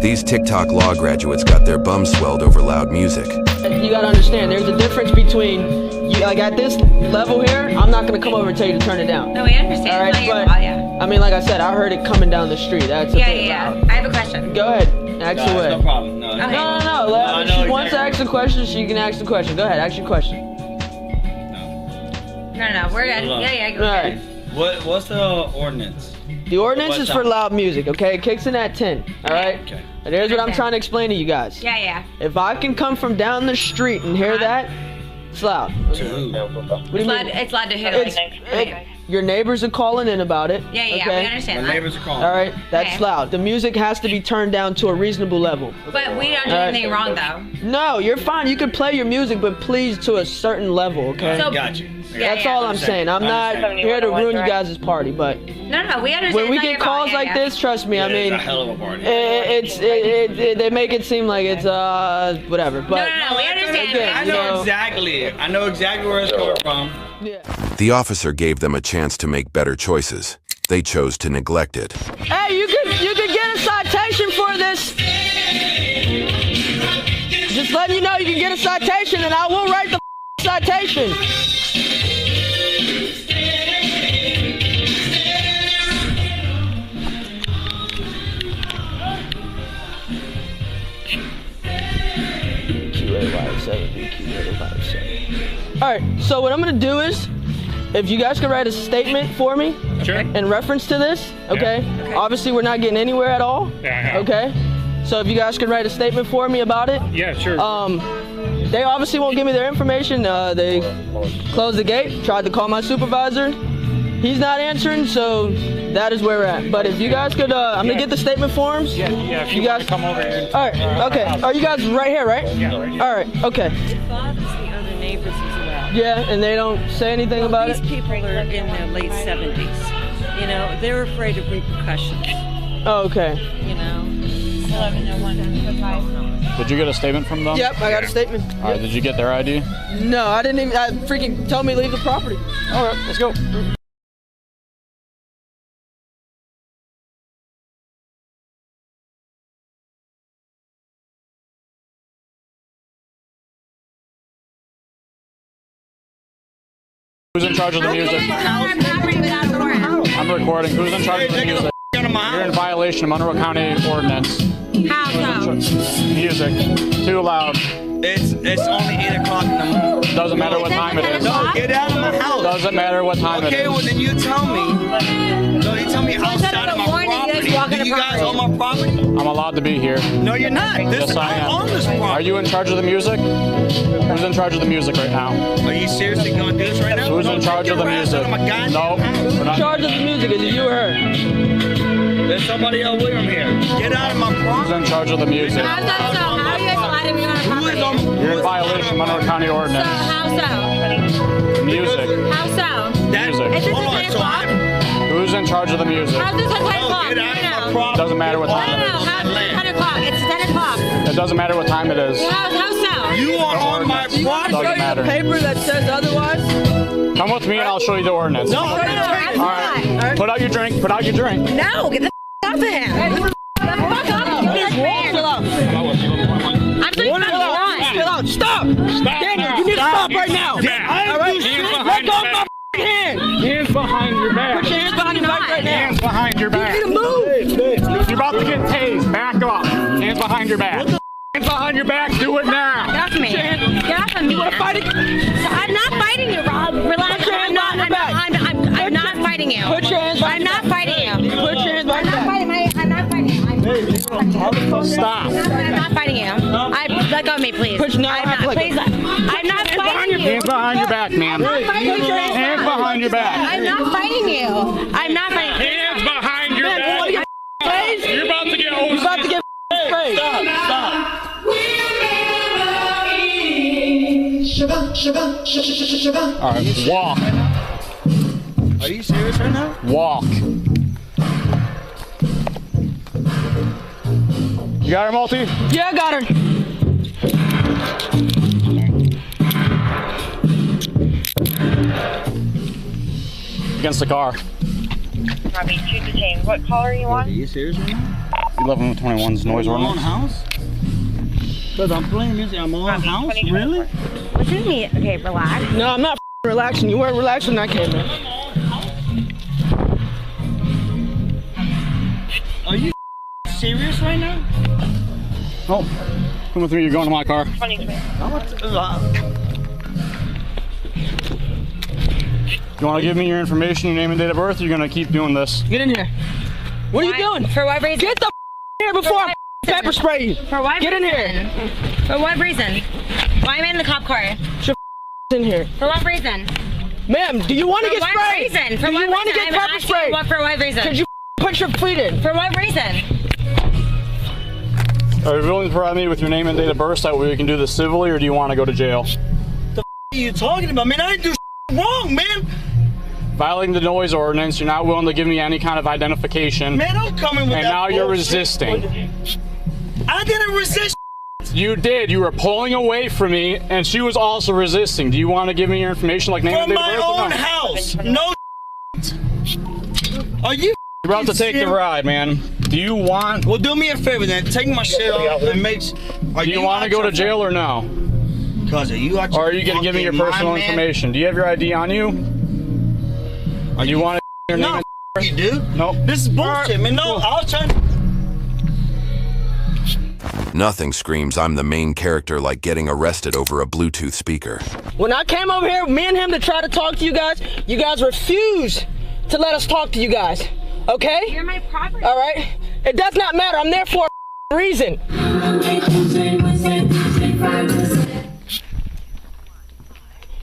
These TikTok law graduates got their bums swelled over loud music. You gotta understand, there's a difference between, like at this level here, I'm not gonna come over and tell you to turn it down. No, we understand. All right, it's not your but, fault, yeah. I mean, like I said, I heard it coming down the street. That's a bit loud. I have a question. Go ahead, ask away. No problem. No, Okay. No. If she wants to ask a question, she can ask the question. Go ahead, ask your question. No, we're good. Yeah, go All ahead. right. What's the ordinance? The ordinance is for loud music, okay? It kicks in at 10, all right? Okay. And here's what I'm trying to explain to you guys. Yeah. If I can come from down the street and hear that, it's loud. To who? What do you mean? It's loud to hear. Your neighbors are calling in about it. Yeah, okay? we understand My that. neighbors are calling. All right, that's Okay. loud. The music has to be turned down to a reasonable level. But we don't do All right. anything wrong, though. No, you're fine. You can play your music, but please to a certain level, okay? So- Got you. That's all I'm saying. I'm not here to ruin you guys' party, but No, we understand. when we it's not get your calls fault. like this, trust me, I mean, It's a hell of a party. they make it seem like it's whatever. But No, we understand. again, I you know exactly. I know exactly where it's coming from. Yeah. The officer gave them a chance to make better choices. They chose to neglect it. Hey, you could get a citation for this. Just letting you know you can get a citation, and I will write the citation. All right, so what I'm gonna do is, if you guys could write a statement for me in reference to this, okay? Obviously, we're not getting anywhere at all. Okay? So if you guys could write a statement for me about it. Yeah, sure. They obviously won't give me their information. They closed the gate, tried to call my supervisor. He's not answering, so that is where we're at. But if you guys could, I'm gonna get the statement forms. Yeah, if you guys come over here. All right, okay. Are you guys right here, right? Yeah, right here. All right, okay. It bothers the other neighbors as well. Yeah, and they don't say anything about These it? people are in their late 70s. You know, they're afraid of repercussions. Oh, okay. You know. Did you get a statement from them? Yep, I got a statement. All right, did you get their ID? No, I didn't even, freaking told me to leave the property. All right, let's go. Who's in charge of the music? I'm recording. Who's in charge of the music? You're in violation of Monroe County ordinance. How so? Music. Too loud. It's only 8 o'clock in the morning. Doesn't matter what time it is. No, get out of my house. Doesn't matter what time it Okay, well is. then you tell me. So you tell me outside of my property. Do you guys own my property? I'm allowed to be here. No, you're not. Yes, I I am. own this property. Are you in charge of the music? Who's in charge of the music right now? Are you seriously gonna do this right now? Who's in charge of the Get your ass music? out of my goddamn No, house. we're In not. charge of the music, is it you or her? There's somebody else with him here. Get out of my Who's property. in charge of the music? How so? How are you guys allowed to be on our Who is property? on? You're in violation of Monroe County So, ordinance. how so? Music. How so? That, Music. Is this hold at on, 10 so o'clock? Who's in charge of the music? How's this at 10 No, o'clock? get out of my No. property. Doesn't matter what time it No, is. how's this at 10 o'clock? It's 10 o'clock. It doesn't matter what time it is. How so? You are on my Show property. Doesn't you the matter. paper that says otherwise? Come with me and I'll show you the ordinance. No, All I'm gonna take it. right. Put out your drink. Put out your drink. No, get the off of him. I'm doing something wrong. Chill out, stop! Daniel, you need to stop right now! All right? Let go of my hand! Hands behind your back. Put your hands behind your back right now! Hands behind your back. Move! You're about to get tased. Back up. Hands behind your back. Hands behind your back. Do it now. Get off me. Get off of me. You want to fight it? I'm not fighting you, Rob. Relax. Put your I'm hands not. behind your back. I'm not fighting you. Put your hands behind I'm not fighting you. Put your hands behind your back. I'm not fighting you. Stop. I'm not fighting you. Let go of me, please. Put your- no, I'm not. like- Please. I'm not fighting you. Hands behind your back, ma'am. I'm not fighting you. Hands behind your back. I'm not fighting you. I'm not fighting you. Hands behind your Man, you want to back. get face? You're about to get You're hosed. about to get face. All right, walk. Are you serious right now? Walk. You got her, Multi? Yeah, I got her. Against the car. Copy, 2 detained. What caller are you Are on? you serious right now? You 1121's noise My own ordinance. house? Because I'm playing music in my own house? Really? What's with me? Okay, relax. No, I'm not relaxing. You weren't relaxed when I came in. Are you serious right now? Oh, come with me. You're going to my car. You want to give me your information, your name and date of birth? Or you're going to keep doing this? Get in here. What are you doing? For what reason? Get the here before I pepper spray you. For what Get in reason? here. For what reason? Why am I in the cop car? Get your in here. For what reason? Ma'am, do you want to get For what sprayed? reason? For Do you what want to reason? get I'm pepper asking sprayed? for what reason? Could you put your feet in? For what reason? Are you willing to provide me with your name and date of birth so that way we can do this civilly, or do you want to go to jail? The are you talking about? Man, I didn't do wrong, man. Violating the noise ordinance, you're not willing to give me any kind of identification. Man, I'm coming with and that now you're bullshit. resisting. I didn't resist. You did. You were pulling away from me, and she was also resisting. Do you want to give me your information, like name and From date of my birth? Or own no? house. No. Are you? You're about to take the ride, man. Do you want? Well, do me a favor then. Take my shit off and make. Do you want to go to jail or no? Cause you Or are you going to give me your personal information? Do you have your ID on you? Or do you want your name? No, you do. Nope. This is bullshit, man. No, I was trying. Nothing screams I'm the main character like getting arrested over a Bluetooth speaker. When I came over here, me and him to try to talk to you guys refused to let us talk to you guys. Okay? You're my property. All right? It does not matter. I'm there for a reason.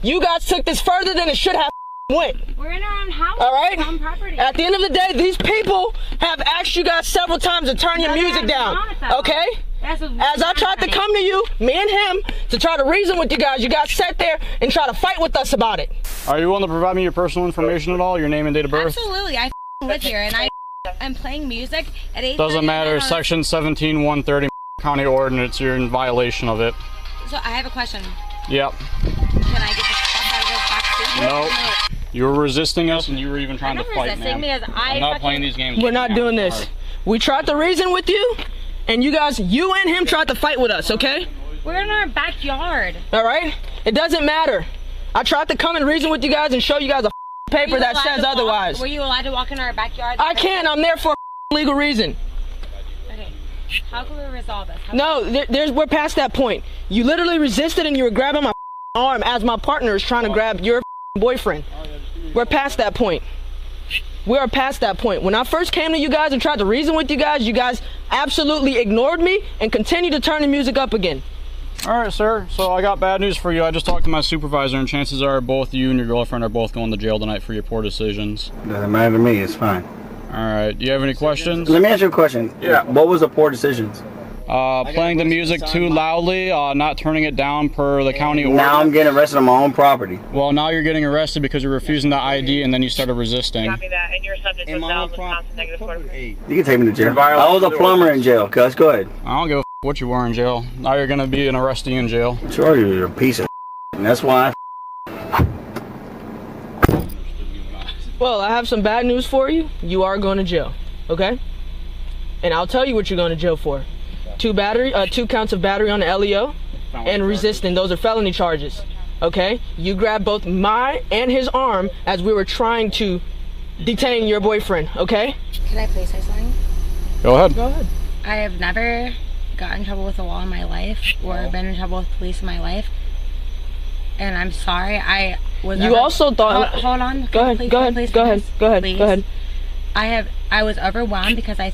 You guys took this further than it should have went. We're in our own house. All right? Our own property. At the end of the day, these people have asked you guys several times to turn your music down. Okay? As I tried to come to you, me and him, to try to reason with you guys sat there and try to fight with us about it. Are you willing to provide me your personal information at all? Your name and date of birth? Absolutely. I live here and I'm playing music at 8:30. Doesn't matter. Section 17-130 County Ordinance. You're in violation of it. So I have a question. Yep. Can I get the fuck out of this box? No. You were resisting us, and you were even trying to fight, man. Because I'm not playing these games. We're not doing this. We tried to reason with you, and you and him tried to fight with us, okay? We're in our backyard. All right? It doesn't matter. I tried to come and reason with you guys and show you guys a paper that says otherwise. Were you allowed to walk in our backyard? I can't. I'm there for a legal reason. Okay. How can we resolve this? No, we're past that point. You literally resisted and you were grabbing my arm as my partner is trying to grab your boyfriend. We're past that point. We are past that point. When I first came to you guys and tried to reason with you guys absolutely ignored me and continued to turn the music up again. All right, sir. So I got bad news for you. I just talked to my supervisor, and chances are both you and your girlfriend are both going to jail tonight for your poor decisions. Doesn't matter to me. It's fine. All right. Do you have any questions? Let me ask you a question. Yeah. What was the poor decisions? Playing the music too loudly, not turning it down per the county order. Now I'm getting arrested on my own property. Well, now you're getting arrested because you're refusing the ID, and then you started resisting. Copy that, and your subject was down Wisconsin -4. You can take me to jail. I was a plumber in jail, cuz. Go ahead. I don't give a what you were in jail. Now you're going to be an arrestee in jail. Sure, you're a piece of and that's why. Well, I have some bad news for you. You are going to jail, okay? And I'll tell you what you're going to jail for. 2 counts of battery on the LEO and resisting. Those are felony charges, okay? You grabbed both my and his arm as we were trying to detain your boyfriend, okay? Can I please say something? Go ahead. Go ahead. I have never gotten in trouble with the law in my life or been in trouble with police in my life. And I'm sorry. I was also thought... Hold on. Go ahead. Go ahead. I was overwhelmed because I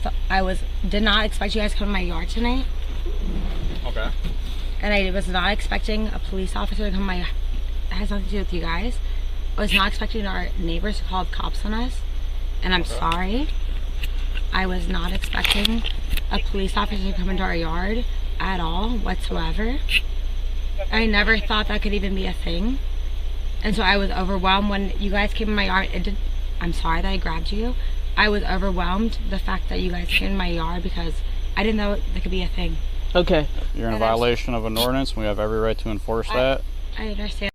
did not expect you guys to come to my yard tonight. Okay. And I was not expecting a police officer to come to my... It has nothing to do with you guys. I was not expecting our neighbors to call the cops on us. And I'm sorry. I was not expecting a police officer to come into our yard at all, whatsoever. I never thought that could even be a thing. And so I was overwhelmed when you guys came in my yard. I'm sorry that I grabbed you. I was overwhelmed the fact that you guys came in my yard because I didn't know that could be a thing. Okay. You're in violation of an ordinance. We have every right to enforce that. I understand.